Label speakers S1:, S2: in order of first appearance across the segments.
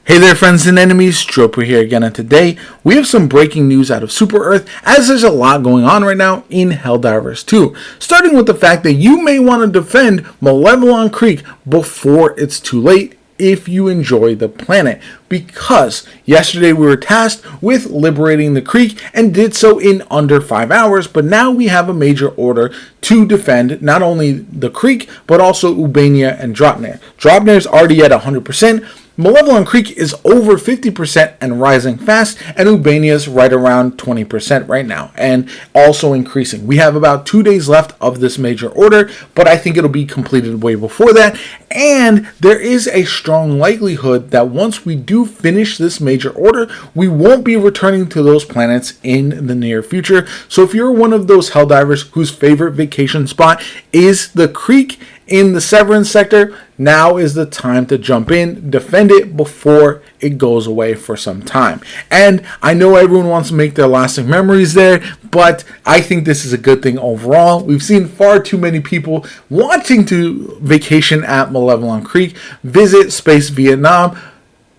S1: Hey there friends and enemies, JoPaWrites here again, and today we have some breaking news out of Super Earth, as there's a lot going on right now in Helldivers 2. Starting with the fact that you may want to defend Malevelon Creek before it's too late if you enjoy the planet, because yesterday we were tasked with liberating the creek and did so in under 5 hours, but now we have a major order to defend not only the creek but also Ubania and Dropner. Dropner is already at 100%. Malevelon Creek is over 50% and rising fast, and Ubania is right around 20% right now, and also increasing. We have about 2 days left of this major order, but I think it'll be completed way before that, and there is a strong likelihood that once we do finish this major order, we won't be returning to those planets in the near future. So if you're one of those Helldivers whose favorite vacation spot is the creek in the Severance sector, now is the time to jump in, defend it before it goes away for some time. And I know everyone wants to make their lasting memories there, but I think this is a good thing overall. We've seen far too many people wanting to vacation at Malevelon Creek, visit Space Vietnam,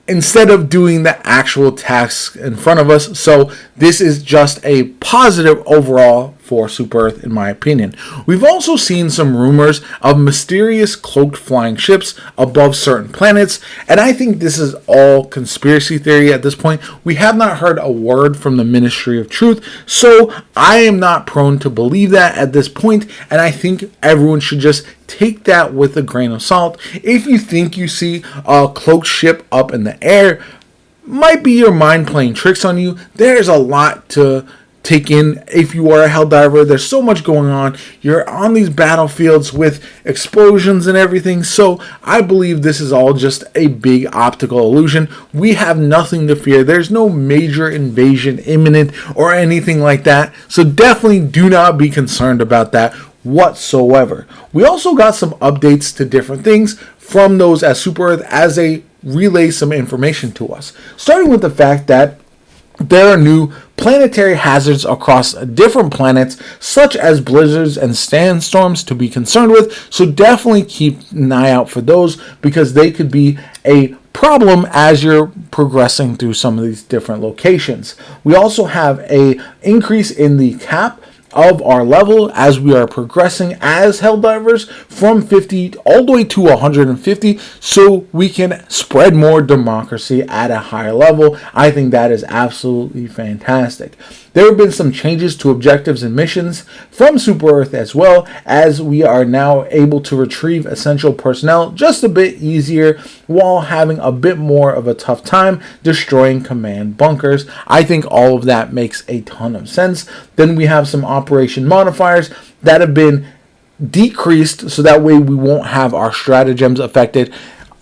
S1: instead of doing the actual tasks in front of us. So this is just a positive overall for Super Earth, in my opinion. We've also seen some rumors of mysterious cloaked flying ships above certain planets, and I think this is all conspiracy theory at this point. We have not heard a word from the Ministry of Truth, so I am not prone to believe that at this point, and I think everyone should just take that with a grain of salt. If you think you see a cloaked ship up in the air, might be your mind playing tricks on you. There's a lot to take in if you are a Helldiver. There's so much going on. You're on these battlefields with explosions and everything, so I believe this is all just a big optical illusion. We have nothing to fear. There's no major invasion imminent or anything like that, so definitely do not be concerned about that whatsoever. We also got some updates to different things from those at Super Earth as they relay some information to us, starting with the fact that there are new planetary hazards across different planets, such as blizzards and sandstorms, to be concerned with. So definitely keep an eye out for those, because they could be a problem as you're progressing through some of these different locations. We also have a increase in the cap of our level as we are progressing as Helldivers from 50 all the way to 150, so we can spread more democracy at a higher level. I think that is absolutely fantastic. There have been some changes to objectives and missions from Super Earth, as well as we are now able to retrieve essential personnel just a bit easier while having a bit more of a tough time destroying command bunkers. I think all of that makes a ton of sense. Then we have some operation modifiers that have been decreased, so that way we won't have our stratagems affected.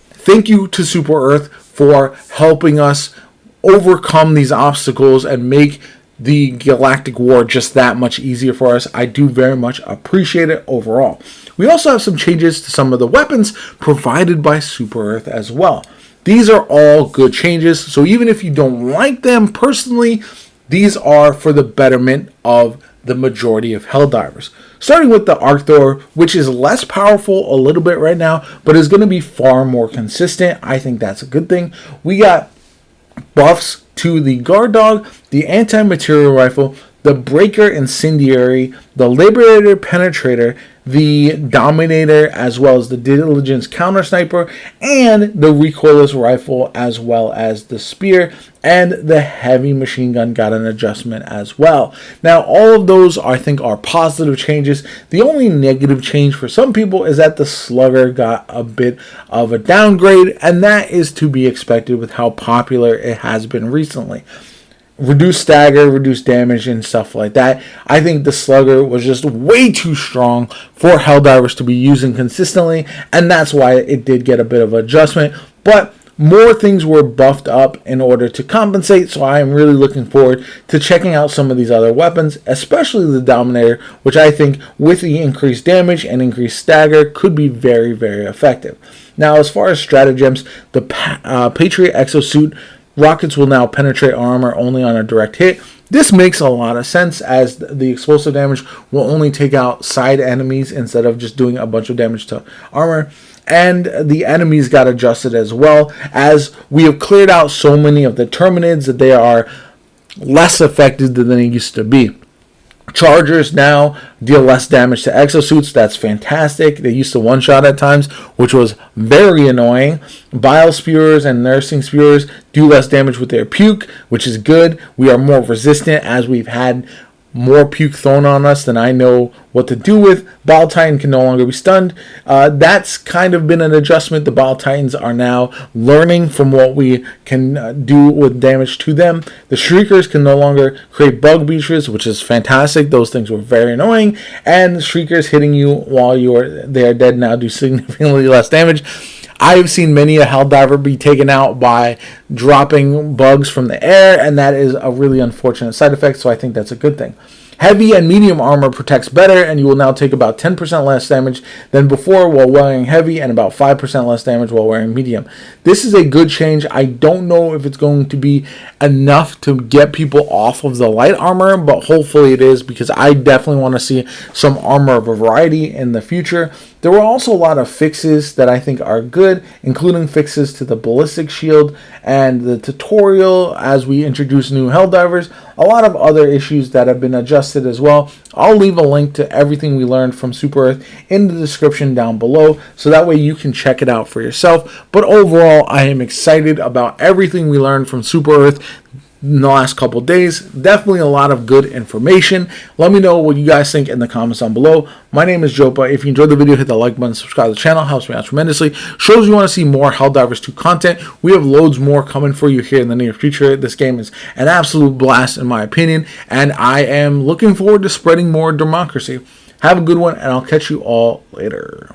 S1: Thank you to Super Earth for helping us overcome these obstacles and make the galactic war just that much easier for us. I do very much appreciate it overall. We also have some changes to some of the weapons provided by Super Earth as well. These are all good changes, so even if you don't like them personally, these are for the betterment of the majority of Helldivers. Starting with the Arcthor, which is less powerful a little bit right now, but is going to be far more consistent. I think that's a good thing. We got buffs to the Guard Dog, the Anti-Material Rifle, the Breaker Incendiary, the Liberator Penetrator, the Dominator, as well as the Diligence Counter Sniper, and the Recoilless Rifle, as well as the Spear, and the Heavy Machine Gun got an adjustment as well. Now, all of those I think are positive changes. The only negative change for some people is that the Slugger got a bit of a downgrade, and that is to be expected with how popular it has been recently. Reduced stagger, reduced damage, and stuff like that. I think the Slugger was just way too strong for Helldivers to be using consistently, and that's why it did get a bit of adjustment. But more things were buffed up in order to compensate, so I am really looking forward to checking out some of these other weapons, especially the Dominator, which I think with the increased damage and increased stagger could be very, very effective. Now, as far as stratagems, the Patriot Exosuit rockets will now penetrate armor only on a direct hit. This makes a lot of sense, as the explosive damage will only take out side enemies instead of just doing a bunch of damage to armor. and the enemies got adjusted as well, as we have cleared out so many of the Terminids that they are less effective than they used to be. Chargers now deal less damage to exosuits. That's fantastic. They used to one-shot at times, which was very annoying. Bile spewers and nursing spewers do less damage with their puke, which is good. We are more resistant as we've had more puke thrown on us than I know what to do with. Bile Titan can no longer be stunned. That's kind of been an adjustment. The Bile Titans are now learning from what we can do with damage to them. The Shriekers can no longer create bug beaches, which is fantastic. Those things were very annoying. And the Shriekers hitting you while they are dead now do significantly less damage. I've seen many a Helldiver be taken out by dropping bugs from the air, and that is a really unfortunate side effect, so I think that's a good thing. Heavy and medium armor protects better, and you will now take about 10% less damage than before while wearing heavy, and about 5% less damage while wearing medium. This is a good change. I don't know if it's going to be enough to get people off of the light armor, but hopefully it is, because I definitely want to see some armor variety in the future. There were also a lot of fixes that I think are good, including fixes to the ballistic shield and the tutorial as we introduce new Helldivers. A lot of other issues that have been adjusted as well. I'll leave a link to everything we learned from Super Earth in the description down below, so that way you can check it out for yourself. But overall, I am excited about everything we learned from Super Earth in the last couple days. Definitely a lot of good information. Let me know what you guys think in the comments down below. My name is Jopa. If you enjoyed the video, hit the like button, subscribe to the channel, helps me out tremendously. Shows you want to see more Helldivers 2 content. We have loads more coming for you here in the near future. This game is an absolute blast in my opinion, and I am looking forward to spreading more democracy. Have a good one, and I'll catch you all later.